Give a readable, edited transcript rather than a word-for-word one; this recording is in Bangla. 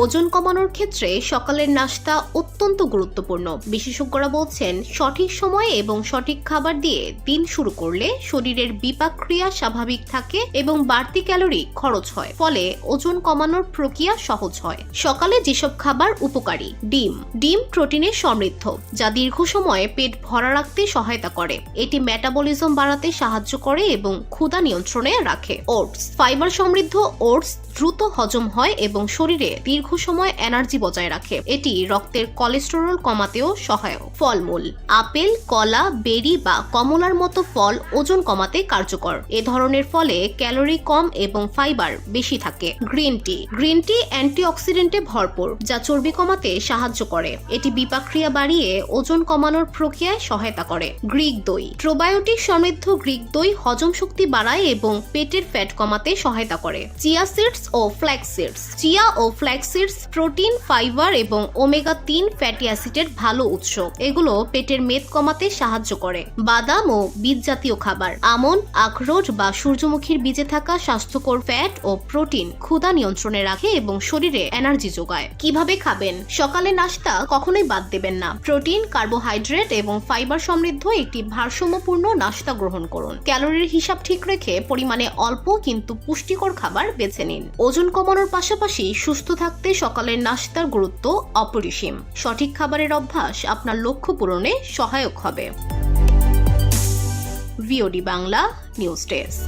ওজন কমানোর ক্ষেত্রে সকালের নাস্তা অত্যন্ত গুরুত্বপূর্ণ। বিশেষজ্ঞরা বলছেন, সঠিক সময়ে এবং সঠিক খাবার দিয়ে দিন শুরু করলে শরীরের বিপাক ক্রিয়া স্বাভাবিক থাকে এবং বাড়তি ক্যালোরি খরচ হয়, ফলে ওজন কমানোর প্রক্রিয়া সহজ হয়। সকালে যেসব খাবার উপকারী: ডিম প্রোটিনে সমৃদ্ধ, যা দীর্ঘ সময়ে পেট ভরা রাখতে সহায়তা করে। এটি মেটাবলিজম বাড়াতে সাহায্য করে এবং ক্ষুধা নিয়ন্ত্রণে রাখে। ওটস, ফাইবার সমৃদ্ধ ওটস দ্রুত হজম হয় এবং শরীরে দীর্ঘ সময় এনার্জি বজায় রাখে। এটি রক্তের কোলেস্টেরল কমাতেও সহায়ক। ফলমূল: আপেল, কলা, বেরি বা কমলার মতো ফল ওজন কমাতে কার্যকর। এ ধরনের ফলে ক্যালোরি কম এবং ফাইবার বেশি থাকে। গ্রিন টি অ্যান্টিঅক্সিডেন্টে ভরপুর, যা চর্বি কমাতে সাহায্য করে। এটি বিপাক ক্রিয়া বাড়িয়ে ওজন কমানোর প্রক্রিয়ায় সহায়তা করে। গ্রিক দই: প্রোবায়োটিক সমৃদ্ধ গ্রিক দই হজম শক্তি বাড়ায় এবং পেটের ফ্যাট কমাতে সহায়তা করে। চিয়া সিডস ও ফ্ল্যাক্স সিডস প্রোটিন, ফাইবার এবং ওমেগা-3 ফ্যাটি অ্যাসিডের ভালো উৎস। এগুলো পেটের মেদ কমাতে সাহায্য করে। বাদাম ও বীজ জাতীয় খাবার: আমন্ড, আখরোট বা সূর্যমুখীর বীজে থাকা স্বাস্থ্যকর ফ্যাট ও প্রোটিন ক্ষুধা নিয়ন্ত্রণে রাখে এবং শরীরে এনার্জি যোগায়। কিভাবে খাবেন? সকালে নাস্তা কখনোই বাদ দেবেন না। প্রোটিন, কার্বোহাইড্রেট এবং ফাইবার সমৃদ্ধ একটি ভারসাম্যপূর্ণ নাস্তা গ্রহণ করুন। ক্যালোরির হিসাব ঠিক রেখে পরিমাণে অল্প কিন্তু পুষ্টিকর খাবার বেছে নিন। ওজন কমানোর পাশাপাশি সুস্থ থাকতে সকালের নাস্তার গুরুত্ব অপরিসীম। সঠিক খাবারের অভ্যাস আপনার লক্ষ্য পূরণে সহায়ক হবে। VOD Bangla news desk.